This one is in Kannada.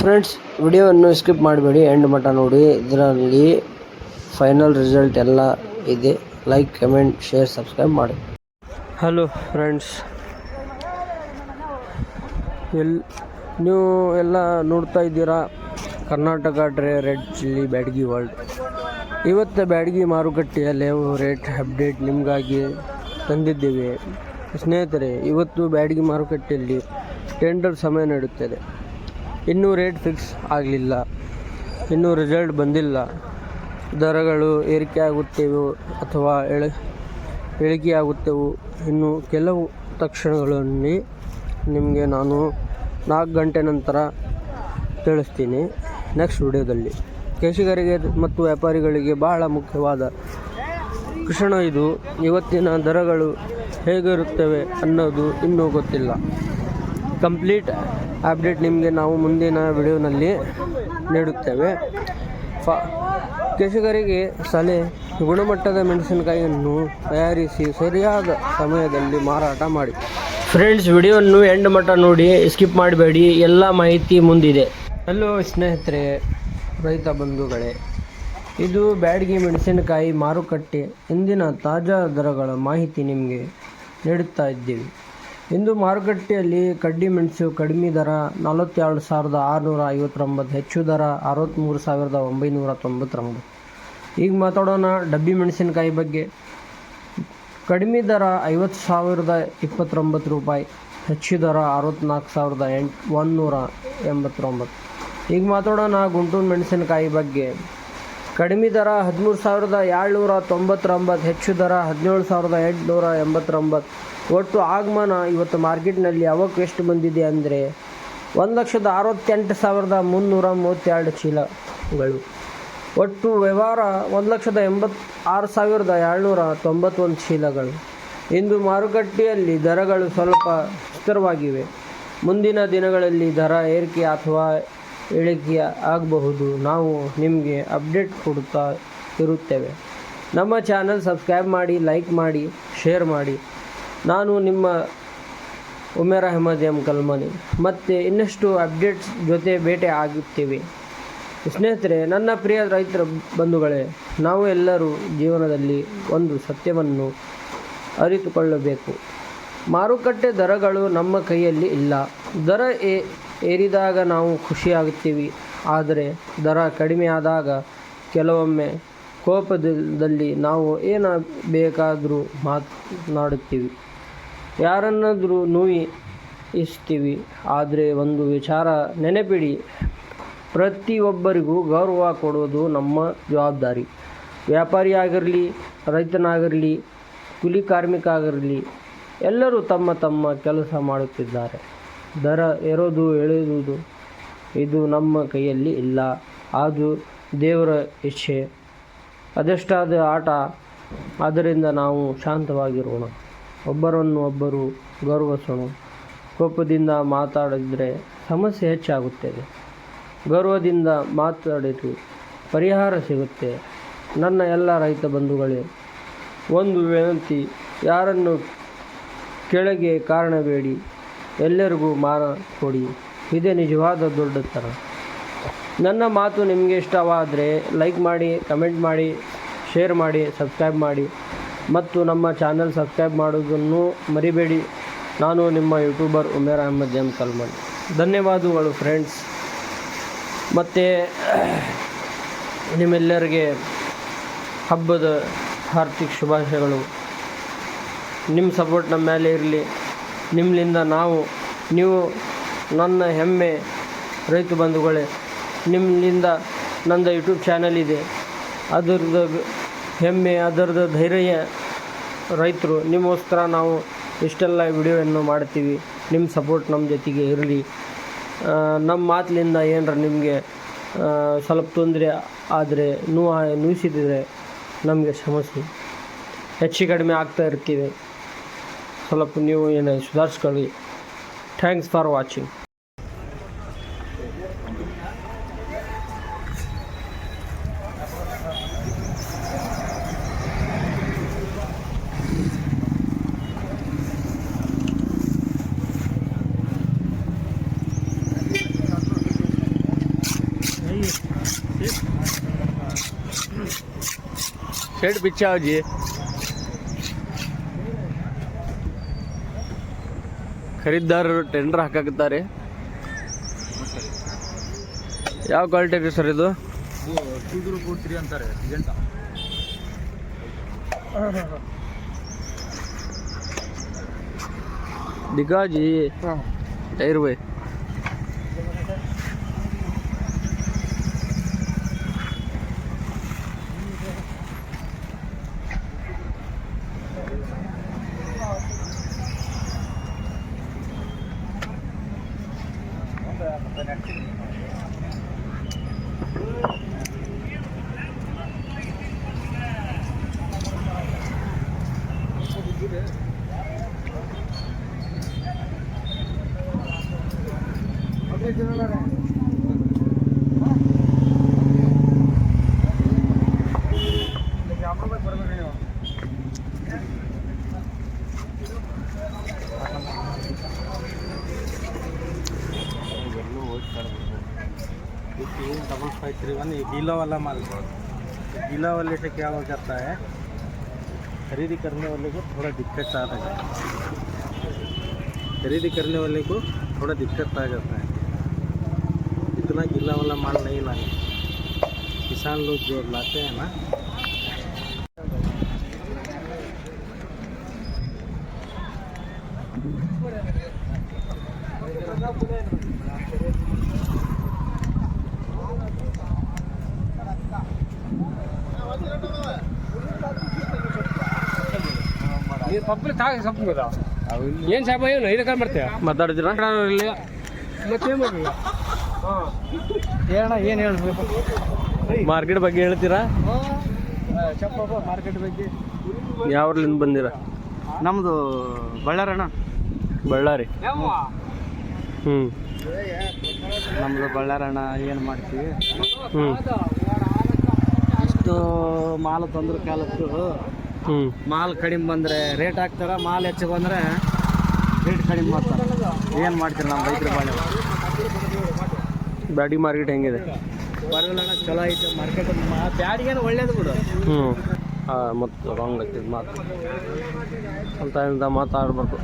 ಫ್ರೆಂಡ್ಸ್, ವಿಡಿಯೋವನ್ನು ಸ್ಕಿಪ್ ಮಾಡಬೇಡಿ, ಎಂಡ್ ಮಟ್ಟ ನೋಡಿ. ಇದರಲ್ಲಿ ಫೈನಲ್ ರಿಸಲ್ಟ್ ಎಲ್ಲ ಇದೆ. ಲೈಕ್, ಕಮೆಂಟ್, ಶೇರ್, ಸಬ್ಸ್ಕ್ರೈಬ್ ಮಾಡಿ. ಹಲೋ ಫ್ರೆಂಡ್ಸ್, ನೀವು ಎಲ್ಲ ನೋಡ್ತಾ ಇದ್ದೀರಾ Karnataka red chilli Byadgi world. ಇವತ್ತು ಬ್ಯಾಡಗಿ ಮಾರುಕಟ್ಟೆಯಲ್ಲಿ ರೇಟ್ ಅಪ್ಡೇಟ್ ನಿಮಗಾಗಿ ತಂದಿದ್ದೇವೆ. ಸ್ನೇಹಿತರೆ, ಇವತ್ತು ಬ್ಯಾಡಗಿ ಮಾರುಕಟ್ಟೆಯಲ್ಲಿ ಟೆಂಡರ್ ಸಮಯ ನಡೆಯುತ್ತದೆ. ಇನ್ನೂ ರೇಟ್ ಫಿಕ್ಸ್ ಆಗಲಿಲ್ಲ, ಇನ್ನೂ ರಿಸಲ್ಟ್ ಬಂದಿಲ್ಲ. ದರಗಳು ಏರಿಕೆಯಾಗುತ್ತವೆ ಅಥವಾ ಇಳಿಕೆಯಾಗುತ್ತವೆ. ಇನ್ನು ಕೆಲವು ತಕ್ಷಣಗಳಲ್ಲಿ ನಿಮಗೆ ನಾನು 4 ಗಂಟೆ ನಂತರ ತಿಳಿಸ್ತೀನಿ ನೆಕ್ಸ್ಟ್ ವಿಡಿಯೋದಲ್ಲಿ. ಕೃಷಿಕರಿಗೆ ಮತ್ತು ವ್ಯಾಪಾರಿಗಳಿಗೆ ಬಹಳ ಮುಖ್ಯವಾದ ಕ್ಷಣ ಇದು. ಇವತ್ತಿನ ದರಗಳು ಹೇಗಿರುತ್ತವೆ ಅನ್ನೋದು ಇನ್ನೂ ಗೊತ್ತಿಲ್ಲ. ಕಂಪ್ಲೀಟ್ ಅಪ್ಡೇಟ್ ನಿಮಗೆ ನಾವು ಮುಂದಿನ ವಿಡಿಯೋನಲ್ಲಿ ನೀಡುತ್ತೇವೆ. ಕೃಷಿಕರಿಗೆ ಸಲಹೆ: ಗುಣಮಟ್ಟದ ಮೆಣಸಿನಕಾಯಿಯನ್ನು ತಯಾರಿಸಿ ಸರಿಯಾದ ಸಮಯದಲ್ಲಿ ಮಾರಾಟ ಮಾಡಿ. ಫ್ರೆಂಡ್ಸ್, ವಿಡಿಯೋವನ್ನು ಎಂಡ್ ಮಟ್ಟ ನೋಡಿ, ಸ್ಕಿಪ್ ಮಾಡಬೇಡಿ, ಎಲ್ಲ ಮಾಹಿತಿ ಮುಂದಿದೆ. ಹಲೋ ಸ್ನೇಹಿತರೆ, ರೈತ ಬಂಧುಗಳೇ, ಇದು ಬ್ಯಾಡಗಿ ಮೆಣಸಿನಕಾಯಿ ಮಾರುಕಟ್ಟೆ ಇಂದಿನ ತಾಜಾ ದರಗಳ ಮಾಹಿತಿ ನಿಮಗೆ ನೀಡುತ್ತಾ ಇದ್ದೀವಿ. ಇಂದು ಮಾರುಕಟ್ಟೆಯಲ್ಲಿ ಕಡ್ಡಿ ಮೆಣಸು ಕಡಿಮೆ ದರ 42,659, ಹೆಚ್ಚು ದರ 63,999. ಈಗ ಮಾತಾಡೋಣ ಡಬ್ಬಿ ಮೆಣಸಿನಕಾಯಿ ಬಗ್ಗೆ. ಕಡಿಮೆ ದರ 50,029 ರೂಪಾಯಿ, ಹೆಚ್ಚು ದರ 64,189. ಈಗ ಮಾತಾಡೋಣ ಗುಂಟೂರು ಮೆಣಸಿನಕಾಯಿ ಬಗ್ಗೆ. ಕಡಿಮೆ ದರ 13,799, ಹೆಚ್ಚು ದರ 17,889. ಒಟ್ಟು ಆಗಮನ ಇವತ್ತು ಮಾರ್ಕೆಟ್ನಲ್ಲಿ ಯಾವಕ್ಕೂ ಎಷ್ಟು ಬಂದಿದೆ ಅಂದರೆ 1,68,332 ಚೀಲಗಳು. ಒಟ್ಟು ವ್ಯವಹಾರ 1,86,791 ಚೀಲಗಳು. ಇಂದು ಮಾರುಕಟ್ಟೆಯಲ್ಲಿ ದರಗಳು ಸ್ವಲ್ಪ ಸ್ಥಿರವಾಗಿವೆ. ಮುಂದಿನ ದಿನಗಳಲ್ಲಿ ದರ ಏರಿಕೆ ಅಥವಾ ಇಳಿಕೆ ಆಗಬಹುದು. ನಾವು ನಿಮಗೆ ಅಪ್ಡೇಟ್ ಕೊಡುತ್ತಾ ಇರುತ್ತೇವೆ. ನಮ್ಮ ಚಾನಲ್ ಸಬ್ಸ್ಕ್ರೈಬ್ ಮಾಡಿ, ಲೈಕ್ ಮಾಡಿ, ಶೇರ್ ಮಾಡಿ. ನಾನು ನಿಮ್ಮ ಉಮೇರ್ ಅಹಮದ್ ಎಂ ಕಲ್ಮನಿ. ಮತ್ತು ಇನ್ನಷ್ಟು ಅಪ್ಡೇಟ್ಸ್ ಜೊತೆ ಭೇಟಿ ಆಗುತ್ತೇವೆ. ಸ್ನೇಹಿತರೆ, ನನ್ನ ಪ್ರಿಯ ರೈತರ ಬಂಧುಗಳೇ, ನಾವು ಎಲ್ಲರೂ ಜೀವನದಲ್ಲಿ ಒಂದು ಸತ್ಯವನ್ನು ಅರಿತುಕೊಳ್ಳಬೇಕು. ಮಾರುಕಟ್ಟೆ ದರಗಳು ನಮ್ಮ ಕೈಯಲ್ಲಿ ಇಲ್ಲ. ದರ ಏರಿದಾಗ ನಾವು ಖುಷಿಯಾಗುತ್ತೀವಿ, ಆದರೆ ದರ ಕಡಿಮೆ ಆದಾಗ ಕೆಲವೊಮ್ಮೆ ಕೋಪದಲ್ಲಿ ನಾವು ಏನು ಬೇಕಾದರೂ ಮಾತನಾಡುತ್ತೀವಿ, ಯಾರನ್ನಾದರೂ ನೋಯಿಸ್ತೀವಿ. ಆದರೆ ಒಂದು ವಿಚಾರ ನೆನಪಿಡಿ, ಪ್ರತಿಯೊಬ್ಬರಿಗೂ ಗೌರವ ಕೊಡುವುದು ನಮ್ಮ ಜವಾಬ್ದಾರಿ. ವ್ಯಾಪಾರಿಯಾಗಿರಲಿ, ರೈತನಾಗಿರಲಿ, ಕೂಲಿ ಕಾರ್ಮಿಕ ಆಗಿರಲಿ, ಎಲ್ಲರೂ ತಮ್ಮ ತಮ್ಮ ಕೆಲಸ ಮಾಡುತ್ತಿದ್ದಾರೆ. ದರ ಏರೋದು ಇಳಿಯುವುದು ಇದು ನಮ್ಮ ಕೈಯಲ್ಲಿ ಇಲ್ಲ. ಅದು ದೇವರ ಇಚ್ಛೆ, ಅದೆಷ್ಟಾದ ಆಟ. ಆದ್ದರಿಂದ ನಾವು ಶಾಂತವಾಗಿರೋಣ, ಒಬ್ಬರನ್ನು ಒಬ್ಬರು ಗೌರವಿಸೋಣ. ಕೋಪದಿಂದ ಮಾತಾಡಿದರೆ ಸಮಸ್ಯೆ ಹೆಚ್ಚಾಗುತ್ತದೆ. ಗೌರವದಿಂದ ಮಾತಾಡಿದರೆ ಪರಿಹಾರ ಸಿಗುತ್ತೆ. ನನ್ನ ಎಲ್ಲ ರೈತ ಬಂಧುಗಳೇ, ಒಂದು ವಿನಂತಿ: ಯಾರನ್ನು ಕೆಳಗೆ ಕಾರಣಬೇಡಿ, ಎಲ್ಲರಿಗೂ ಮಾನ ಕೊಡಿ. ಇದೇ ನಿಜವಾದ ದೊಡ್ಡತನ. ನನ್ನ ಮಾತು ನಿಮಗೆ ಇಷ್ಟವಾದರೆ ಲೈಕ್ ಮಾಡಿ, ಕಮೆಂಟ್ ಮಾಡಿ, ಶೇರ್ ಮಾಡಿ, ಸಬ್ಸ್ಕ್ರೈಬ್ ಮಾಡಿ ಮತ್ತು ನಮ್ಮ ಚಾನಲ್ ಸಬ್ಸ್ಕ್ರೈಬ್ ಮಾಡೋದನ್ನು ಮರಿಬೇಡಿ. ನಾನು ನಿಮ್ಮ ಯೂಟ್ಯೂಬರ್ ಉಮೇರ್ ಅಹಮದ್ ಎಂ ಕಲ್ಮನ್. ಧನ್ಯವಾದಗಳು ಫ್ರೆಂಡ್ಸ್. ಮತ್ತು ನಿಮ್ಮೆಲ್ಲರಿಗೆ ಹಬ್ಬದ ಹಾರ್ದಿಕ ಶುಭಾಶಯಗಳು. ನಿಮ್ಮ ಸಪೋರ್ಟ್ ನಮ್ಮ ಮೇಲೆ ಇರಲಿ. ನಿಮ್ಮಿಂದ ನೀವು ನನ್ನ ಹೆಮ್ಮೆ ರೈತ ಬಂಧುಗಳೇ. ನಿಮ್ಮಿಂದ ನಂದು ಯೂಟ್ಯೂಬ್ ಚಾನಲ್ ಇದೆ, ಅದರದ್ದು ಹೆಮ್ಮೆ, ಅದರದ್ದು ಧೈರ್ಯ ರೈತರು. ನಿಮಗೋಸ್ಕರ ನಾವು ಇಷ್ಟೆಲ್ಲ ವಿಡಿಯೋವನ್ನು ಮಾಡ್ತೀವಿ. ನಿಮ್ಮ ಸಪೋರ್ಟ್ ನಮ್ಮ ಜೊತೆಗೆ ಇರಲಿ. ನಮ್ಮ ಮಾತಿನಿಂದ ಏನರ ನಿಮಗೆ ಸ್ವಲ್ಪ ತೊಂದರೆ ಆದರೆ ನೋಯಿಸಿದರೆ ನಮಗೆ ಕ್ಷಮಿಸಿ. ಹೆಚ್ಚು ಕಡಿಮೆ ಆಗ್ತಾ ಇರ್ತೀವಿ, ಸ್ವಲ್ಪ ನೀವು ಏನು ಸುಧಾರಿಸ್ಕೊಳ್ಳಿ. Thanks for watching. ಶೆಡ್ ಬಿಚ್ಚಾವಜಿ ಖರೀದಿದಾರರು ಟೆಂಡರ್ ಹಾಕಾಕತ್ತಾರೆ. ಯಾವ ಕ್ವಾಲಿಟಿ ಇದೆ ಸರ್ ಇದು? 2043 ಅಂತಾರೆ ಸಿಜೆಂಟ. ದಿಗಾಜಿ ಟೈರ್ ಬೈ डबल 531 ये गीला वाला माल है। गीला वाले से क्या हो जाता है, खरीदी करने वाले को थोड़ा दिक्कत आता है। खरीदी करने वाले को थोड़ा दिक्कत आ जाता है। इतना गीला वाला माल नहीं लाने, किसान लोग जो लाते हैं ना, ಪಬ್ಲಿಕ್ ಆಗಿ ಸಂಪದ ಏನು ಸಾಹೇಬ ಏನು ಇದಕ್ಕೆ ಮಾಡ್ತೇವೆ ಮಾತಾಡ್ತೀರಾ? ಇಲ್ಲಿ ಮತ್ತೇನು ಮಾಡಿಲ್ಲ. ಹೇಳೋಣ ಏನು ಹೇಳ್ಬೇಕು? ಮಾರ್ಕೆಟ್ ಬಗ್ಗೆ ಹೇಳ್ತೀರಾ? ಚಪ್ಪಪ್ಪ ಮಾರ್ಕೆಟ್ ಬಗ್ಗೆ. ಯಾವ್ರಲ್ಲಿಂದ ಬಂದಿರ? ನಮ್ಮದು ಬಳ್ಳಾರಣ. ಬಳ್ಳಾರಿ. ಹ್ಞೂ ನಮ್ಮದು ಬಳ್ಳಾರಣ. ಏನು ಮಾಡ್ತೀವಿ, ಹ್ಞೂ ಇಷ್ಟು ಮಾಲ್ ತಂದ್ರೆ ಕಾಲತ್ತು ಹ್ಞೂ ಮಾಲ್ ಕಡಿಮೆ ಬಂದರೆ ರೇಟ್ ಹಾಕ್ತಾರೆ, ಮಾಲ್ ಹೆಚ್ಚು ಬಂದರೆ ರೇಟ್ ಕಡಿಮೆ ಮಾಡ್ತಾರೆ. ಏನು ಮಾಡ್ತೀರಿ ನಮ್ಮ ರೈತರ ಬಾಳೆ? ಬ್ಯಾಡಿ ಮಾರ್ಕೆಟ್ ಹೆಂಗಿದೆ? ಬರಲ್ಲ ಚಲೋ ಐತೆ ಮಾರ್ಕೆಟ್. ಬ್ಯಾಡಿಗೇನು ಒಳ್ಳೇದು ಬಿಡು. ಹ್ಞೂ ಮತ್ತು ರಾಂಗ್ ಆಗ್ತಿದ್ದು ಮಾತು ಅಂತ ಮಾತಾಡ್ಬಾರ್ದು.